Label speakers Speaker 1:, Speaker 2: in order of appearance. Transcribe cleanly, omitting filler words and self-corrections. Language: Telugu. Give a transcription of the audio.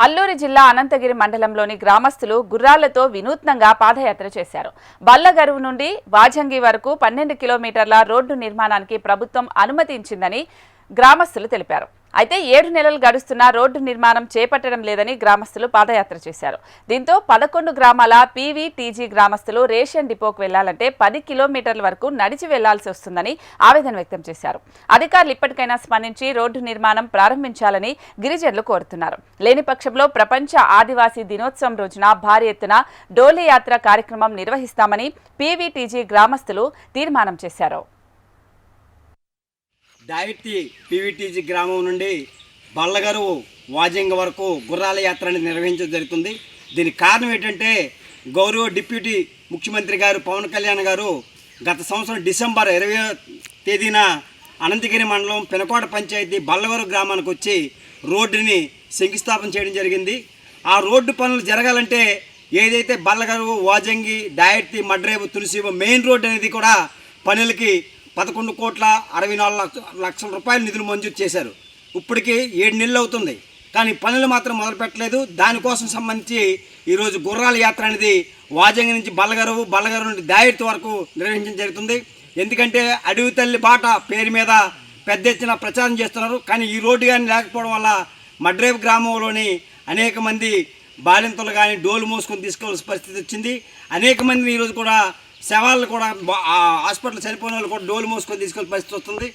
Speaker 1: అల్లూరి జిల్లా అనంతగిరి మండలంలోని గ్రామస్తులు గుర్రాలతో వినూత్నంగా పాదయాత్ర చేశారు. బల్లగరువు నుండి వాజంగి వరకు 12 కిలోమీటర్ల రోడ్డు నిర్మాణానికి ప్రభుత్వం అనుమతించిందని గ్రామస్తులు తెలిపారు. అయితే 7 నెలలు గడుస్తున్నా రోడ్డు నిర్మాణం చేపట్టడం లేదని గ్రామస్తులు పాదయాత్ర చేశారు. దీంతో 11 గ్రామాల పీవీటీజీ గ్రామస్తులు రేషన్ డిపోకు వెళ్లాలంటే 10 కిలోమీటర్ల వరకు నడిచి వెళ్లాల్సి వస్తుందని ఆవేదన వ్యక్తం చేశారు. అధికారులు ఇప్పటికైనా స్పందించి రోడ్డు నిర్మాణం ప్రారంభించాలని గిరిజనులు కోరుతున్నారు. లేని పక్షంలో ప్రపంచ ఆదివాసీ దినోత్సవం రోజున భారీ ఎత్తున డోలీ యాత్ర కార్యక్రమం నిర్వహిస్తామని పీవీటీజీ గ్రామస్తులు తీర్మానం చేశారు.
Speaker 2: డైరెక్ట్ పీవీటీజీ గ్రామం నుండి బల్లగరువు వాజంగ వరకు గుర్రాల యాత్రని నిర్వహించడం జరుగుతుంది. దీనికి కారణం ఏంటంటే గౌరవ డిప్యూటీ ముఖ్యమంత్రి గారు పవన్ కళ్యాణ్ గారు గత సంవత్సరం డిసెంబర్ 20వ తేదీన అనంతగిరి మండలం పెనకోట పంచాయతీ బల్లగరువు గ్రామానికి వచ్చి రోడ్డుని శంకుస్థాపన చేయడం జరిగింది. ఆ రోడ్డు పనులు జరగాలంటే ఏదైతే బల్లగరువు వాజంగి డైరెక్ట్ మడ్రేవు తులసి మెయిన్ రోడ్డు అనేది కూడా పనులకి 11,64,00,000 రూపాయల నిధులు మంజూరు చేశారు. ఇప్పటికి 7 నెలలు అవుతుంది, కానీ పనులు మాత్రం మొదలు పెట్టలేదు. దానికోసం సంబంధించి ఈరోజు గుర్రాల యాత్ర అనేది వాజంగి నుంచి బల్లగరువు నుండి దాయిర్తి వరకు నిర్వహించడం జరుగుతుంది. ఎందుకంటే అడవి తల్లి బాట పేరు మీద పెద్ద ఎత్తున ప్రచారం చేస్తున్నారు. కానీ ఈ రోడ్డు కానీ లేకపోవడం వల్ల మడ్రేవు గ్రామంలోని అనేక మంది బాలింతలు కానీ డోలు మోసుకొని తీసుకోవాల్సిన పరిస్థితి వచ్చింది. అనేక మందిని ఈరోజు కూడా శవాళ్ళు కూడా హాస్పిటల్ చనిపోయిన వాళ్ళు కూడా డోలు మోసుకొని తీసుకెళ్ళే పరిస్థితి వస్తుంది.